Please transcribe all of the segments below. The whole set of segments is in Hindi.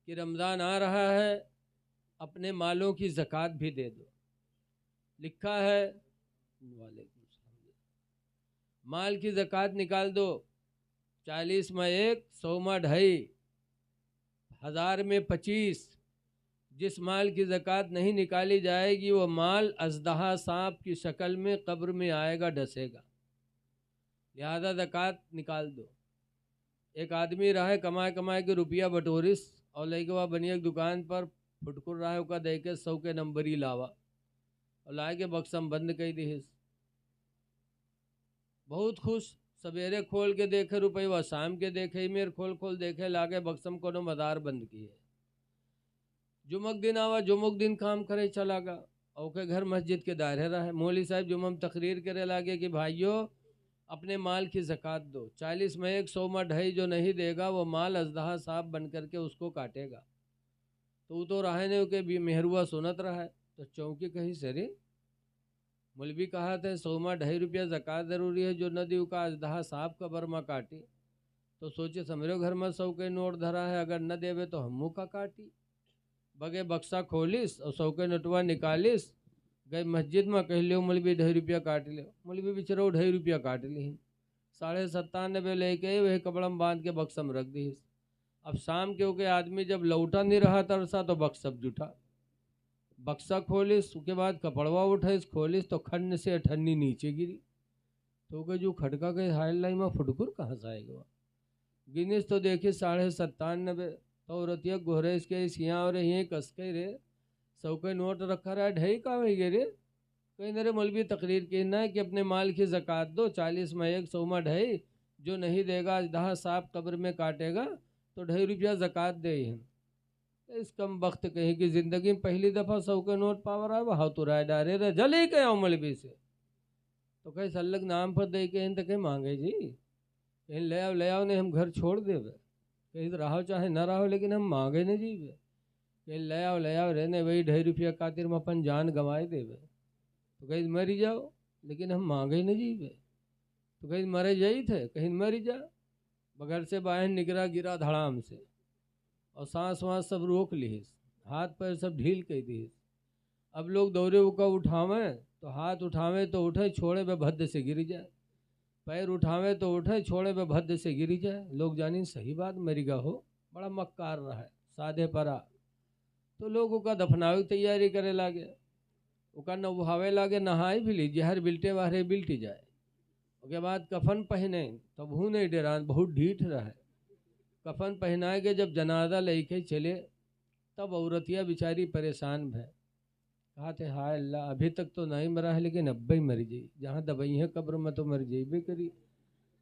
कि रमज़ान आ रहा है, अपने मालों की ज़कात भी दे दो। लिखा है वालेकुम सलाम, माल की ज़कात निकाल दो। 40 में 1, 100 में 2.5, 1000 में 25। जिस माल की ज़कात नहीं निकाली जाएगी वो माल अज़दहा सांप की शक्ल में कब्र में आएगा, डसेगा। लिहाजा ज़कात निकाल दो। एक आदमी रहा कमाए कमाए के रुपया बटोरिस और लेके वह बनिया दुकान पर फुटकुर रहा है, उसका दे के 100 के नंबर ही लावा और लाए के बक्सम बंद कर दी। बहुत खुश, सवेरे खोल के देखे रुपये, वह शाम के देखे मेरे खोल खोल देखे, लागे बक्सम को मदार बंद किए। जुमक दिन आवा, जुमक दिन काम करे चला गा और के घर मस्जिद के दायरे रहे। मौली साहब जुमम तकरीर करे लागे कि भाइयों अपने माल की ज़कात दो। 40 में 1, 100 में 2.5 जो नहीं देगा वो माल अज़दहा सांप बन करके उसको काटेगा। तो रहने के भी मेहरुआ सुनत रहा है। तो चौकी कही सरे मौलवी कहा था 100 में 2.5 रुपया ज़कात ज़रूरी है, जो न दी का अज़दहा सांप का बरमा काटी। तो सोचे समझो घर में 100 के नोट धरा है, अगर न देवे तो हम मुँह का काटी। बगे बक्सा खोलिस और 100 के नोटवा निकालिस, गए मस्जिद में कह लियो मौलवी 2.5 रुपया काट लियो। मौलवी बेचारा 2.5 रुपया काट ली। 97.5 लेके वही कपड़ा में बांध के बक्सम रख दी। अब शाम के होके आदमी जब लौटा नहीं रहा तरसा तो बक्सब जुटा। बक्सा खोलिस, उसके बाद कपड़वा उठाइस, खोलिस तो खन्न से अठन्नी नीचे गिरी। तो के जो खटका के हाई लाई में फुटकुर कहाँ से आएगा। गिनीस तो देखिए 97.5। तो रतिया गोहरेस के सिया और यहीं कस के रे 100 के नोट रखा रहा, 2.5 का वही गे रे। कहीं मेरे मौलवी तकरीर कहना है कि अपने माल की ज़कात दो। 40 में 1, 100 में 2.5, जो नहीं देगा अज़दहा सांप कब्र में काटेगा। तो 2.5 रुपया ज़कात दे हैं। इस कम वक्त कहीं की ज़िंदगी में पहली दफ़ा 100 के नोट पावर आए, वह तो राय डारे रहे जल ही के मौलवी से। तो कहीं सल्लग नाम पर दे के तो कहीं मांगे जी, कहीं ले आओ नहीं हम घर छोड़ देवे, कहीं तो रहो चाहे न रहो, लेकिन हम मांगे नहीं जीवे। कहीं ले आओ रहने वही 2.5 रुपया खातिर में अपन जान गंवाए देवे। तो कहीं मरी जाओ, लेकिन हम मांगे नहीं जीवे। तो कहीं मरे जाई थे, कहीं मरी जा। बगैर से बाहर निकला गिरा धड़ाम से और सांस वाँस सब रोक ली, हाथ पैर सब ढील कर दी। अब लोग दौरे का उठावे तो हाथ उठावे तो उठे, छोड़े पे भद्द से गिर जाए। पैर उठावे तो उठे, छोड़े पे भद्द से गिर जाए। लोग जानी सही बात मरीगा हो, बड़ा मक्कार रहा है साधे परा। तो लोगों का दफनावे की तैयारी करे लागे, उका नहावे लागे, नहाए भी ली जहर बिल्टे वाहरे बिल्टी जाए। उसके बाद कफन पहने तब तो नहीं डेरान, बहुत ढीठ रहा है। कफन पहनाए के जब जनाजा लेके चले तब औरतिया बेचारी परेशान भय। कहा थे हाय अल्लाह, अभी तक तो नहीं मरा है लेकिन अब ही मर जाई, जहाँ दबई है कब्र में तो मर जाइबे करी।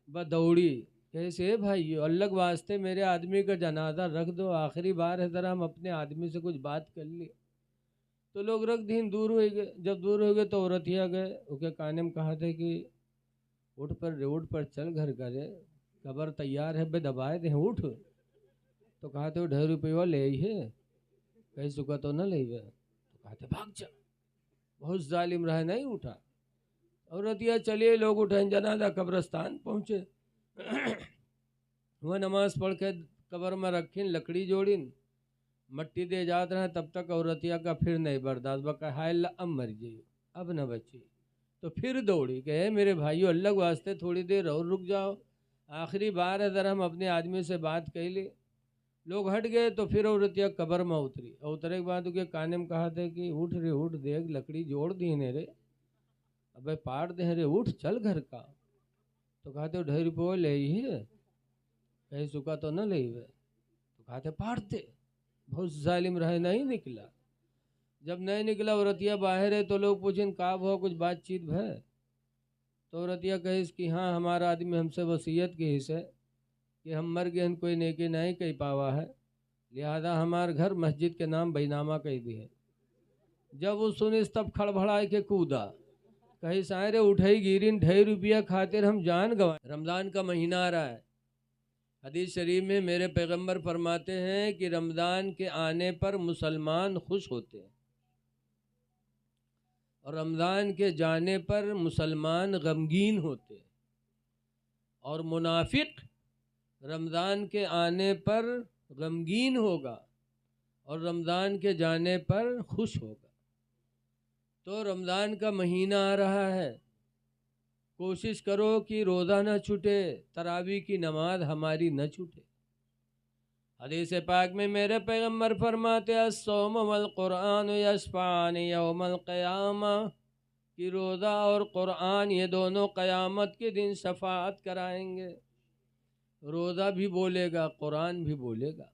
ब दौड़ी कैसे भाई अल्लाह वास्ते मेरे आदमी का जनाजा रख दो, आखिरी बार है, ज़रा हम अपने आदमी से कुछ बात कर लिए। तो लोग रख दिन दूर हो गए। जब दूर हो गए तो औरतिया गए, उसके काने में कहा थे कि उठ पर रोड पर चल घर का रे, कब्र तैयार है बे, दबाए दे उठ। तो कहा थे 2.5 रुपया ले आई है, कहीं चुका तो न ले। तो कहा थे भाग जा, बहुत जालिम रहा, नहीं उठा। औरतिया चलिए, लोग उठे, जनाजा कब्रस्तान पहुँचे। वह नमाज पढ़ के कब्र में रखी, लकड़ी जोड़ी, मट्टी दे जात रहे। तब तक औरतिया का फिर नहीं बर्दाश्त, बका हाय अब मर जाइए, अब न बची। तो फिर दौड़ी गए मेरे भाइयों अल्लाह वास्ते थोड़ी देर और रुक जाओ, आखिरी बार है, ज़रा हम अपने आदमी से बात कह ली। लोग हट गए तो फिर औरतिया कब्र में उतरी। उतरे के बाद उसके काने में कहा था कि उठ रे उठ, देख लकड़ी जोड़ दी ने रे, अबे पाट दे रे, उठ चल घर का। तो कहा थे 2.5 रुपये ले ही है, कहीं चुका तो न ले। तो कहा थे पाट दे, बहुत जालिम रहे, नहीं निकला। जब नहीं निकला औरतिया बाहर है तो लोग पूछें का हुआ, कुछ बातचीत है। तो औरतिया कहिस कि हाँ हमारा आदमी हमसे वसीयत की हिस्से कि हम मर गए कोई नेकी नहीं कही पावा है, लिहाजा हमार घर मस्जिद के नाम बैनामा कह दी है। जब वो सुनिस तब खड़बड़ाए के कूदा, कहीं सारे उठाई गिरिन 2.5 रुपया खातिर हम जान गंवाए। रमज़ान का महीना आ रहा है। हदीस शरीफ में मेरे पैगंबर फरमाते हैं कि रमज़ान के आने पर मुसलमान खुश होते हैं और रमज़ान के जाने पर मुसलमान गमगीन होते हैं, और मुनाफिक रमज़ान के आने पर गमगीन होगा और रमज़ान के जाने पर खुश होगा। तो रमज़ान का महीना आ रहा है, कोशिश करो कि रोज़ा न छूटे, तरावी की नमाज हमारी न छूटे। हदीस पाक में मेरे पैगम्बर फरमाते हैं अस्सौम वल कुरान यशफ़ान यौमल क़यामा, कि रोज़ा और कुरान ये दोनों क़यामत के दिन शफ़ाअत कराएंगे। रोज़ा भी बोलेगा, कुरान भी बोलेगा।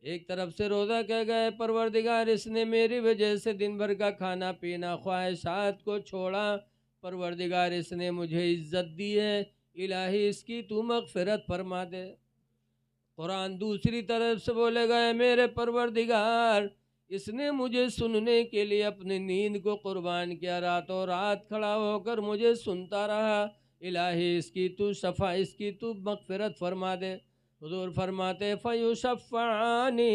एक तरफ से रोज़ा कह गए परवरदिगार इसने मेरी वजह से दिन भर का खाना पीना ख्वाहिशात को छोड़ा, परवरदिगार इसने मुझे इज़्ज़त दी है, इलाही इसकी तू मग़फ़िरत फरमा दे। कुरान दूसरी तरफ से बोलेगा मेरे परवरदिगार इसने मुझे सुनने के लिए अपनी नींद को कुर्बान किया, रातों रात खड़ा होकर मुझे सुनता रहा, इलाही इसकी तू मग़फ़िरत फरमा दे। हुज़ूर फरमाते फ़युशफ़्फ़ानी,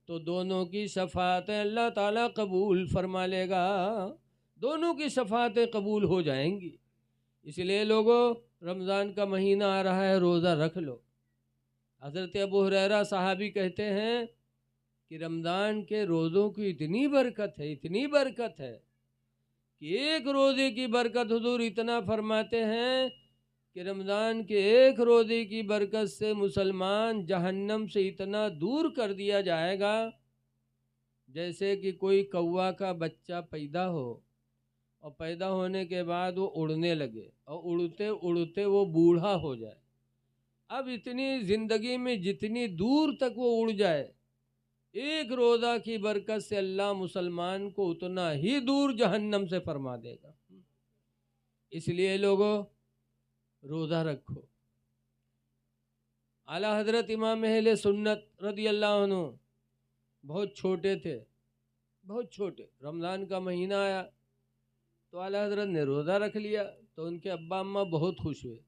तो दोनों की शफ़ाअतें अल्लाह ताला कबूल फरमा लेगा, दोनों की शफ़ाअतें कबूल हो जाएंगी। इसलिए लोगों, रमज़ान का महीना आ रहा है, रोज़ा रख लो। हज़रत अबू हुरैरा सहाबी कहते हैं कि रमज़ान के रोज़ों की इतनी बरकत है, इतनी बरकत है कि एक रोज़े की बरकत हुज़ूर इतना फरमाते हैं कि रमज़ान के एक रोज़े की बरकत से मुसलमान जहन्नम से इतना दूर कर दिया जाएगा जैसे कि कोई कौवा का बच्चा पैदा हो और पैदा होने के बाद वो उड़ने लगे और उड़ते उड़ते वो बूढ़ा हो जाए। अब इतनी ज़िंदगी में जितनी दूर तक वो उड़ जाए, एक रोज़ा की बरकत से अल्लाह मुसलमान को उतना ही दूर जहन्नम से फरमा देगा। इसलिए लोगों, रोज़ा रखो। आला हज़रत इमाम अहले सुन्नत रज़ी अल्लाह अन्हु बहुत छोटे थे, बहुत छोटे। रमज़ान का महीना आया तो आला हज़रत ने रोज़ा रख लिया, तो उनके अब्बा अम्मा बहुत खुश हुए।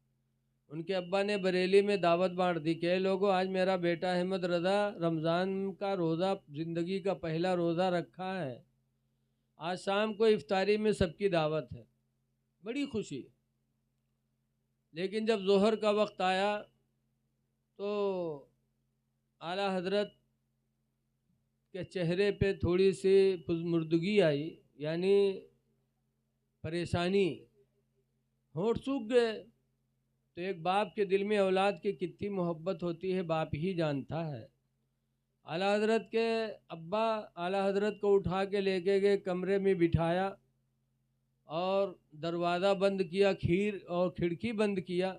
उनके अब्बा ने बरेली में दावत बांट दी कि लोगों आज मेरा बेटा अहमद रज़ा रमज़ान का रोज़ा ज़िंदगी का पहला रोज़ा रखा है, आज शाम को इफ्तारी में सबकी दावत है। बड़ी खुशी। लेकिन जब ज़ोहर का वक्त आया तो आला हज़रत के चेहरे पे थोड़ी सी पुज़मुर्दगी आई, यानी परेशानी, होंठ सूख गए। तो एक बाप के दिल में औलाद की कितनी मोहब्बत होती है बाप ही जानता है। आला हज़रत के अब्बा आला हज़रत को उठा के लेके गए, कमरे में बिठाया और दरवाज़ा बंद किया, खीर और खिड़की बंद किया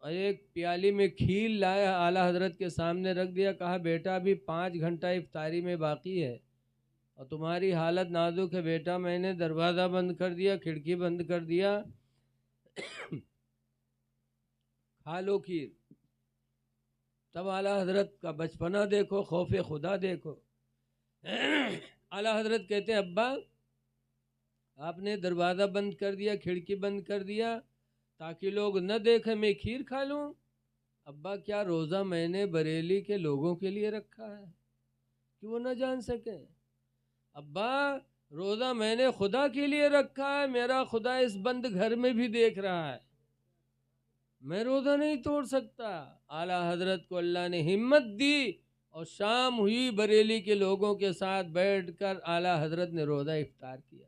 और एक प्याली में खीर लाया, आला हज़रत के सामने रख दिया। कहा बेटा अभी 5 घंटा इफ्तारी में बाकी है और तुम्हारी हालत नाजुक है बेटा, मैंने दरवाज़ा बंद कर दिया, खिड़की बंद कर दिया, खा लो खीर। तब आला हज़रत का बचपना देखो, खौफ खुदा देखो। आला हज़रत कहते हैं अब्बा आपने दरवाज़ा बंद कर दिया, खिड़की बंद कर दिया ताकि लोग न देखें मैं खीर खा लूँ। अब्बा क्या रोज़ा मैंने बरेली के लोगों के लिए रखा है कि वो न जान सकें? अब्बा रोज़ा मैंने खुदा के लिए रखा है, मेरा खुदा इस बंद घर में भी देख रहा है, मैं रोज़ा नहीं तोड़ सकता। आला हज़रत को अल्लाह ने हिम्मत दी और शाम हुई, बरेली के लोगों के साथ बैठकर आला हज़रत ने रोज़ा इफ्तार किया।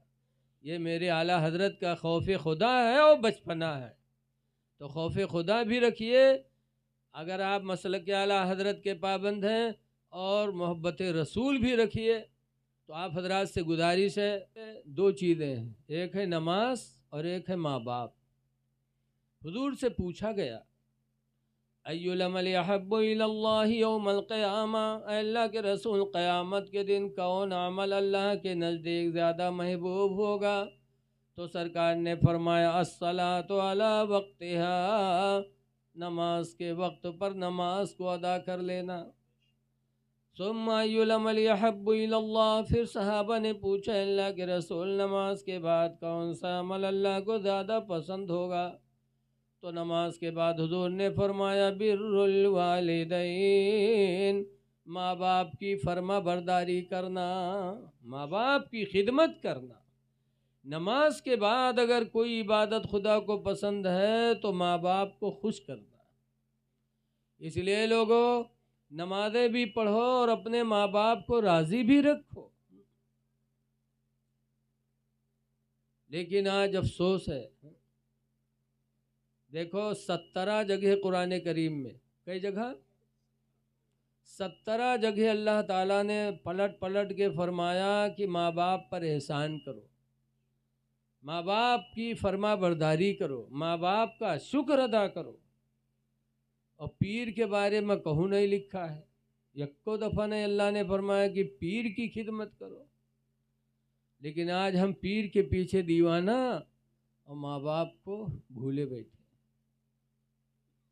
ये मेरे आला हज़रत का खौफ खुदा है और बचपना है। तो खौफ खुदा भी रखिए अगर आप मसलक आला हज़रत के पाबंद हैं, और मोहब्बत रसूल भी रखिए। तो आप हजरात से गुजारिश है, 2 चीज़ें हैं, एक है नमाज और एक है माँ बाप। हुजूर से पूछा गया अय्युल अमल अहब्बु इलल्लाहि यौमल क़यामा, अल्लाह के रसूल क़यामत के दिन कौन अमल अल्लाह के नज़दीक ज़्यादा महबूब होगा? तो सरकार ने फरमाया अस्सलातु अला वक्तिहा, नमाज के वक्त पर नमाज को अदा कर लेना। सुम्मा अय्युल अमल अहब्बु इलल्लाह, फिर सहाबा ने पूछा अल्लाह के रसूल नमाज के बाद कौन सा अमल अल्लाह को ज़्यादा पसंद होगा? तो नमाज के बाद हुजूर ने फरमाया बिर्रुल वालिदैन, माँ बाप की फर्मा बरदारी करना, माँ बाप की खिदमत करना। नमाज के बाद अगर कोई इबादत खुदा को पसंद है तो माँ बाप को खुश करना। इसलिए लोगों, नमाजें भी पढ़ो और अपने माँ बाप को राजी भी रखो। लेकिन आज अफसोस है, देखो 17 जगह कुरान करीम में, कई जगह 17 जगह अल्लाह ताला ने पलट पलट के फरमाया कि माँ बाप पर एहसान करो, माँ बाप की फर्मा बरदारी करो, माँ बाप का शुक्र अदा करो। और पीर के बारे में कहूँ नहीं लिखा है, यक्को दफ़ा ने अल्लाह ने फरमाया कि पीर की खिदमत करो। लेकिन आज हम पीर के पीछे दीवाना और माँ बाप को भूले बैठे।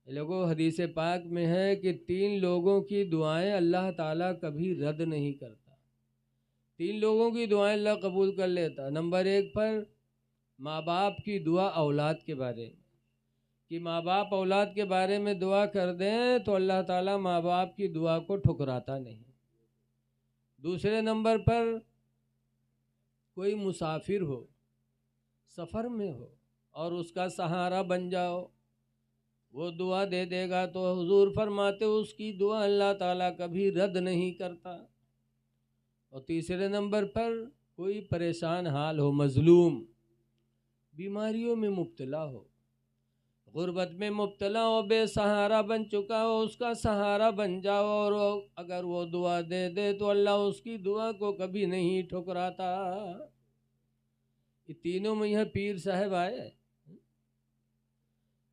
लोगों, हदीस पाक में है कि 3 लोगों की दुआएं अल्लाह ताला कभी रद्द नहीं करता। 3 लोगों की दुआएं अल्लाह कबूल कर लेता। नंबर 1 पर माँ बाप की दुआ औलाद के बारे में, कि माँ बाप औलाद के बारे में दुआ कर दें तो अल्लाह ताला माँ बाप की दुआ को ठुकराता नहीं। दूसरे नंबर पर कोई मुसाफिर हो, सफ़र में हो और उसका सहारा बन जाओ, वो दुआ दे देगा तो हुजूर फरमाते उसकी दुआ अल्लाह ताला कभी रद्द नहीं करता। और तीसरे नंबर पर कोई परेशान हाल हो, मजलूम, बीमारियों में मुब्तला हो, गुर्बत में मुब्तला हो, बेसहारा बन चुका हो, उसका सहारा बन जाओ और अगर वो दुआ दे दे तो अल्लाह उसकी दुआ को कभी नहीं ठुकराता। ये तीनों में यह पीर साहब आए,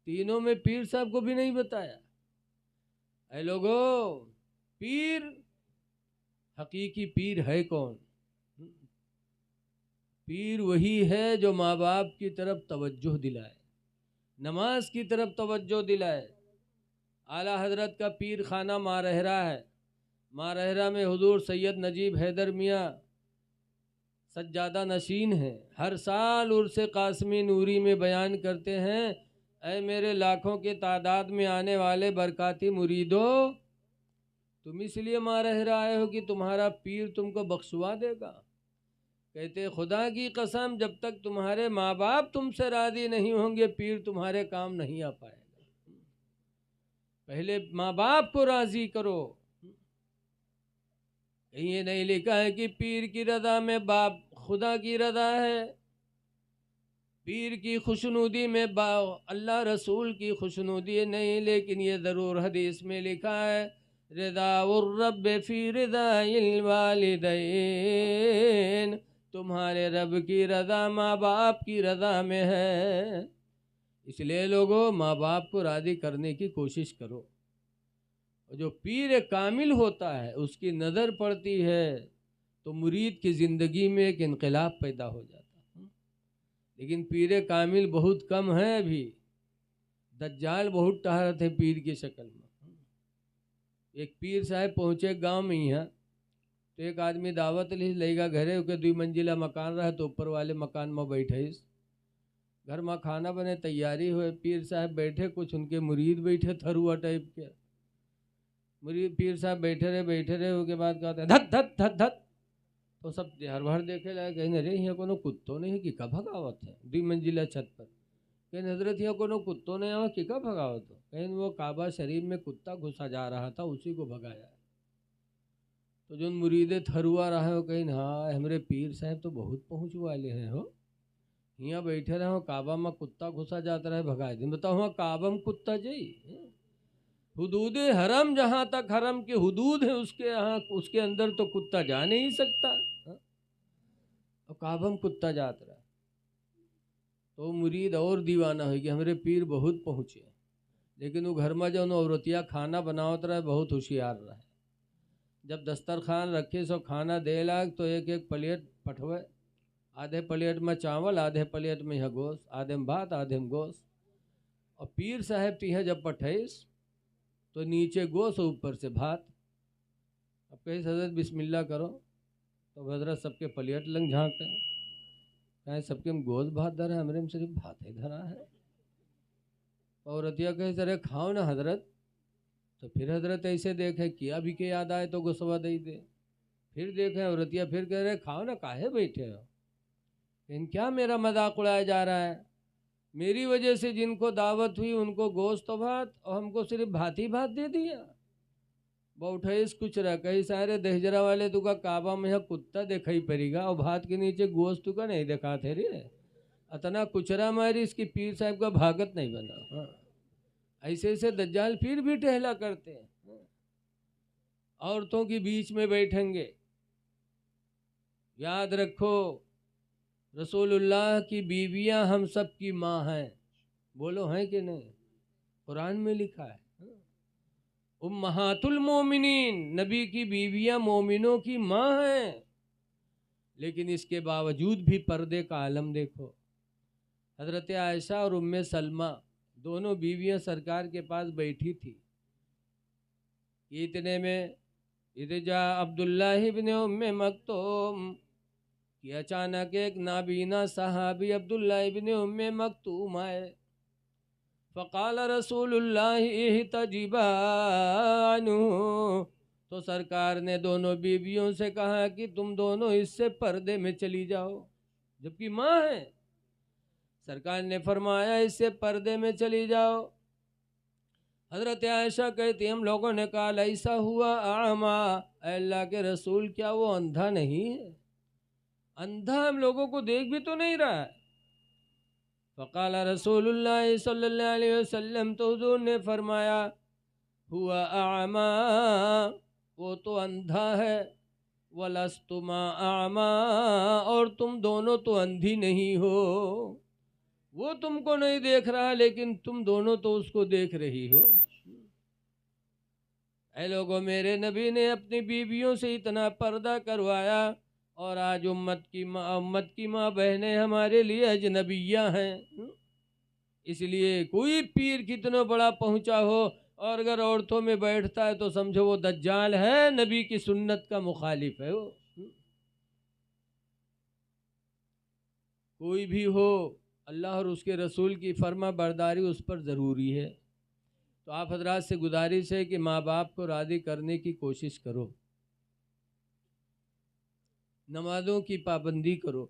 तीनों में पीर साहब को भी नहीं बताया। ऐ लोगों, पीर, हकीकी पीर है कौन? पीर वही है जो माँ बाप की तरफ तवज्जो दिलाए, नमाज की तरफ तवज्जो दिलाए। आला हजरत का पीर खाना मारहरा है। मारहरा में हुजूर सैयद नजीब हैदर मियाँ सज्जादा नशीन है। हर साल उर्स कासमी नूरी में बयान करते हैं, ऐ मेरे लाखों के तादाद में आने वाले बरकाती मुरीदों, तुम इसलिए मारहरा आए हो कि तुम्हारा पीर तुमको बख्शवा देगा। कहते खुदा की कसम, जब तक तुम्हारे माँ बाप तुमसे राजी नहीं होंगे पीर तुम्हारे काम नहीं आ पाएगा। पहले माँ बाप को राजी करो। ये नहीं लिखा है कि पीर की रजा में बाप खुदा की रजा है, पीर की खुशनुदी में अल्लाह रसूल की खुशनुदी नहीं। लेकिन ये ज़रूर हदीस में लिखा है, रिज़ाउर्रब फी रिज़ाइल वालिदैन, तुम्हारे रब की रज़ा माँ बाप की रज़ा में है। इसलिए लोगों, माँ बाप को राज़ी करने की कोशिश करो। जो पीर कामिल होता है उसकी नज़र पड़ती है तो मुरीद की ज़िंदगी में एक इनकलाब पैदा हो जाता है। लेकिन पीर कामिल बहुत कम है अभी, दज्जाल बहुत टहरत है पीर की शक्ल में। एक पीर साहब पहुँचे गांव में यहाँ, तो एक आदमी दावत लेगा घरे के 2 मंजिला मकान रहा तो ऊपर वाले मकान में बैठे, घर में खाना बने तैयारी हुए, पीर साहब बैठे, कुछ उनके मुरीद बैठे थरुआ टाइप के। मुरीद पीर साहब बैठे रहे उसके बाद कहते हैं धत धत धत धत, तो सब हर भर देखे लगे, कहीं अरे यहाँ कोनो कुत्तों नहीं कि का भगावत है 2 मंजिला छत पर। कहीं हजरत यहाँ कोनो कुत्तों ने यहाँ कि का भगावत हो, कहीं वो काबा शरीफ में कुत्ता घुसा जा रहा था उसी को भगाया। तो जो मुरीदे थरुआ रहा है कहीं, हाँ हमारे पीर साहब तो बहुत पहुँच वाले हैं हो, यहाँ बैठे रहे हो काबा में कुत्ता घुसा जाता रहे भगाए दिन। बताओ वहाँ काबा में कुत्ता जाई, हुदूद हरम, जहाँ तक हरम के हुदूद है उसके यहाँ उसके अंदर तो कुत्ता जा नहीं सकता, और काबा में कुत्ता जाता रहा। तो मुरीद और दीवाना हो कि हमारे पीर बहुत पहुँचे। लेकिन वो घर में जो औरतिया खाना बनावत रहे बहुत होशियार रहे। जब दस्तरखान रखे सो खाना दे लाग तो एक एक प्लेट पठवे, आधे प्लेट में चावल, आधे प्लेट में यह गोश्त, आधे में भात, आधे में गोश्त। और पीर साहब तीह जब पठेस तो नीचे गोश्त ऊपर से भात। अब कहीं हजरत बिस्मिल्लाह करो तो हजरत सबके प्लेट लंग झाँकते हैं, कहें सबके में गोश्त भात धरा है, हमारे में सिर्फ भात ही धरा है। औरतिया कहे सर खाओ ना हजरत, तो फिर हजरत ऐसे देखे किया भी के याद आए तो गोसवा दे दे। फिर देखे औरतिया फिर कह रहे खाओ ना, काहे बैठे हो, इन क्या मेरा मजाक उड़ाया जा रहा है, मेरी वजह से जिनको दावत हुई उनको गोश्त भात और हमको सिर्फ भात ही भात दे दिया। बैठे कुछ रह कई सारे दहजरा वाले तुका काबा में यहाँ कुत्ता देखा ही पड़ेगा और भात के नीचे गोश्त तुका नहीं देखा थे रे। अतना कुचरा मारी इसकी पीर साहब का भागत नहीं बना। हाँ, ऐसे ऐसे दज्जाल फिर भी टहला करते हैं। औरतों के बीच में बैठेंगे। याद रखो रसूलुल्लाह की बीवियां हम सब की माँ हैं। बोलो हैं कि नहीं? कुरान में लिखा है उम्महातुल मोमिनीन, नबी की बीवियां मोमिनों की माँ हैं। लेकिन इसके बावजूद भी पर्दे का आलम देखो। हजरत आयशा और उम्मे सलमा दोनों बीवियां सरकार के पास बैठी थी। इतने में इरजा अब्दुल्लाह इब्न उम्मे मक्तूम कि अचानक एक नाबीना सहाबी अब्दुल्लाह इब्न उम्मे मक्तूम आए। फ़क़ाल रसूलुल्लाह इहतजिबा अन्हु, तो सरकार ने दोनों बीवियों से कहा कि तुम दोनों इससे पर्दे में चली जाओ, जबकि माँ है। सरकार ने फरमाया इससे पर्दे में चली जाओ। हजरत आयशा कहती हम लोगों ने कहा ऐसा हुआ आमा, अल्लाह के रसूल क्या वो अंधा नहीं है? अंधा हम लोगों को देख भी तो नहीं रहा है। फ़क़ाल रसूलुल्लाह सल्लल्लाहु अलैहि वसल्लम, तो हुज़ूर ने फरमाया हुआ आमा, वो तो अंधा है। वलस्तुमा आमा, और तुम दोनों तो अंधी नहीं हो। वो तुमको नहीं देख रहा लेकिन तुम दोनों तो उसको देख रही हो। ऐ लोगों, मेरे नबी ने अपनी बीवियों से इतना पर्दा करवाया और आज उम्मत की माँ बहनें हमारे लिए अजनबियाँ हैं। इसलिए कोई पीर कितना बड़ा पहुँचा हो और अगर औरतों में बैठता है तो समझो वो दज्जाल है, नबी की सुन्नत का मुखालिफ है वो। कोई भी हो, अल्लाह और उसके रसूल की फर्मा बरदारी उस पर ज़रूरी है। तो आप हजरात से गुजारिश है कि माँ बाप को राज़ी करने की कोशिश करो, नमाज़ों की पाबंदी करो।